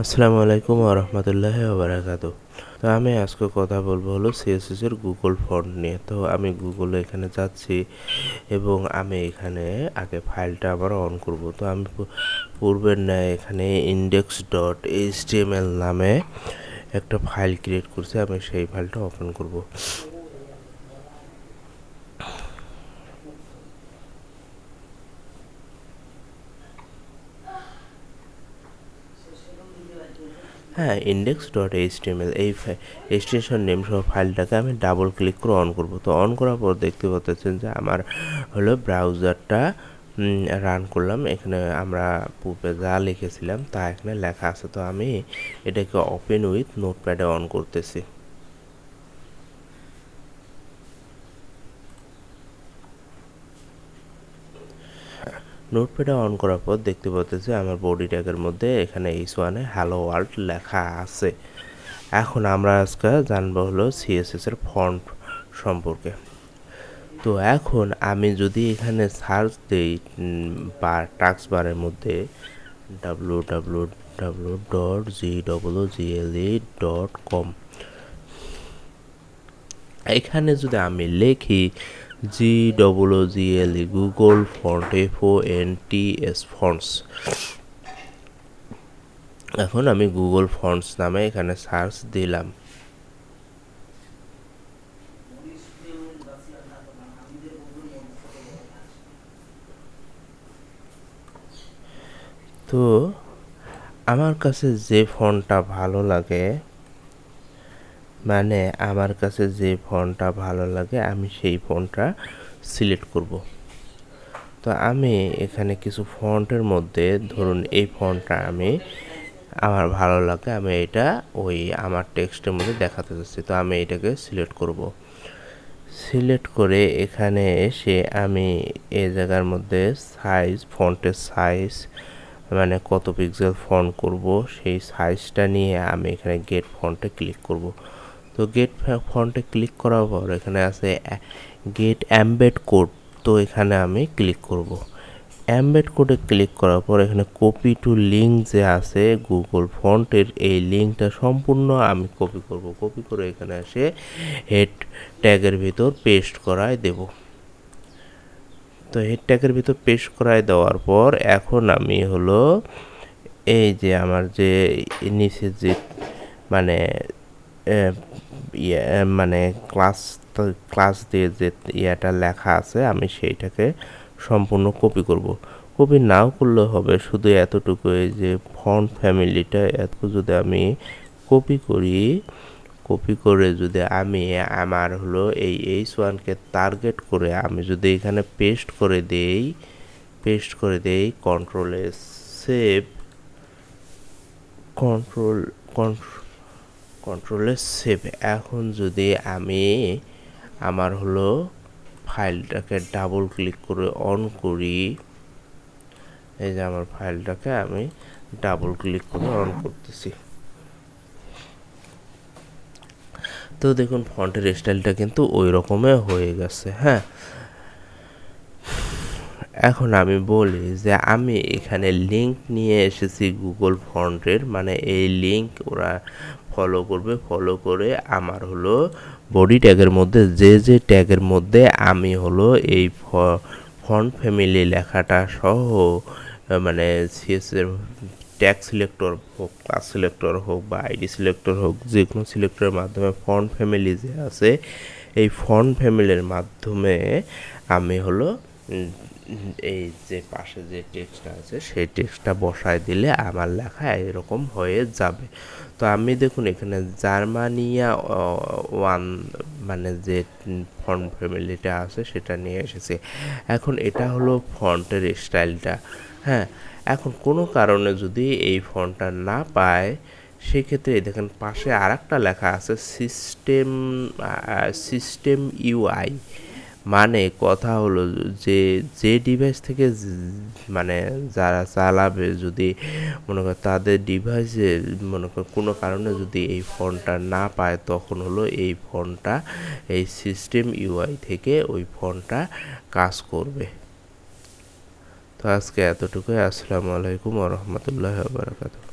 আসসালামু আলাইকুম ওয়া রাহমাতুল্লাহি ওয়া বারাকাতুহু। তো আমি আজকে কথা বলবো হলো সিএসএস এর গুগল ফন্ট নিয়ে। তো আমি গুগলে এখানে যাচ্ছি এবং আমি এখানে আগে ফাইলটা আবার অন করব। তো আমি পূর্বের ন্যায় এখানে index.html নামে একটা ফাইল ক্রিয়েট করছি। আমি সেই ফাইলটা ওপেন করব। হ্যাঁ, index.html এই এক্সটেনশন নেম সহ ফাইলটাকে আমি ডাবল ক্লিক করে অন করব। তো অন করার পর দেখতে পাচ্ছেন যে আমার হলো ব্রাউজারটা রান করলাম। এখানে আমরা পূর্বে যা লিখেছিলাম তা এখানে লেখা আছে। তো আমি এটাকে ওপেন উইথ নোটপ্যাডে অন করতেছি। নোটপ্যাডে অন করার পর দেখতে পাচ্ছি আমার বডি ট্যাগের মধ্যে এখানে H1 এ হ্যালো ওয়ার্ল্ড লেখা আছে। এখন আমরা আজকে জানবো হলো সিএসএস এর ফন্ট সম্পর্কে। তো এখন আমি যদি এখানে সার্চ দেই বা টাস্ক বারের মধ্যে www.goggle.com, এখানে যদি আমি লিখি GOOGLE Google font FONTS fonts, এখন আমি গুগল ফন্টস নামে এখানে সার্চ দিলাম। তো আমার কাছে যে ফন্টটা ভালো লাগে, মানে আমার কাছে যে ফন্টটা ভালো লাগে আমি সেই ফন্টটা সিলেক্ট করব। তো আমি এখানে কিছু ফন্টের মধ্যে ধরুন এই ফন্টটা আমার ভালো লাগে, আমি এটা ওই আমার টেক্সটের মধ্যে দেখাতে চাচ্ছি। তো আমি এটাকে সিলেক্ট করব। সিলেক্ট করে এখানে এসে আমি এই জায়গার মধ্যে সাইজ, ফন্টের সাইজ মানে কত পিক্সেল ফন্ট করব সেই সাইজটা নিয়ে আমি এখানে গেট ফন্টে ক্লিক করব। তো গেট ফন্টে ক্লিক করার পর এখানে আছে গেট এমবেড কোড। তো এখানে আমি ক্লিক করব। এমবেড কোডে ক্লিক করার পর এখানে কপি টু লিঙ্ক যে আছে গুগল ফন্টের, এই লিঙ্কটা সম্পূর্ণ আমি কপি করব। কপি করে এখানে এসে হেড ট্যাগের ভিতর পেস্ট করায় দেব। তো হেড ট্যাগের ভিতর পেস্ট করায় দেওয়ার পর এখন আমি হলো এই যে আমার যে নিচে যে মানে মানে ক্লাস দিয়ে যে ইয়াটা লেখা আছে আমি সেইটাকে সম্পূর্ণ কপি করব। কপি নাও করলে হবে, শুধু এতটুকু এই যে ফন্ট ফ্যামিলিটা এত যদি আমি কপি করি, কপি করে যদি আমি আমার হলো এই H1কে টার্গেট করে আমি যদি এখানে পেস্ট করে দেই কন্ট্রোল এস সেভ, কন্ট্রোল কন্ট্রোলে সেভ। এখন যদি আমি আমার হলো ফাইলটাকে ডাবল ক্লিক করে অন করি, এই যে আমার ফাইলটাকে আমি ডাবল ক্লিক করে অন করতেছি। তো দেখুন ফন্টের স্টাইলটা কিন্তু ওই রকমই হয়ে গেছে। হ্যাঁ, এখন আমি বলি যে আমি এখানে লিঙ্ক নিয়ে এসেছি গুগল ফন্টের, মানে এই লিঙ্ক ওরা ফলো করবে। ফলো করে আমার হলো বডি ট্যাগের মধ্যে যে ট্যাগের মধ্যে আমি হলো এই ফন্ট ফ্যামিলি লেখাটা সহ মানে সিএসএর ট্যাগ সিলেক্টর হোক, ক্লাস সিলেক্টর হোক বা আইডি সিলেক্টর হোক, যে কোনো সিলেক্টরের মাধ্যমে ফন্ট ফ্যামিলি যে আছে এই ফন্ট ফ্যামিলির মাধ্যমে আমি হলো এই যে পাশে যে টেক্সটটা আছে সেই টেক্সটটা বসায় দিলে আমার লেখা এরকম হয়ে যাবে। তো আমি দেখুন এখানে জার্মানিয়া ওয়ান মানে যে ফন্ট ফ্যামিলিটা আছে সেটা নিয়ে এসেছে। এখন এটা হলো ফন্টের স্টাইলটা। হ্যাঁ, এখন কোনো কারণে যদি এই ফন্টটা না পায় সেক্ষেত্রে দেখেন পাশে আরেকটা লেখা আছে সিস্টেম ইউআই, মানে কথা হলো যে ডিভাইস থেকে মানে যারা চালাবে যদি মনে করে তাদের ডিভাইসে মনে করে কোনো কারণে যদি এই ফোনটা না পায় তখন হলো এই ফোনটা এই সিস্টেম ইউআই থেকে ওই ফোনটা কাজ করবে। তো আজকে এতটুকুই। আসসালামু আলাইকুম ওয়া রাহমাতুল্লাহি ওয়া বারাকাতুহু।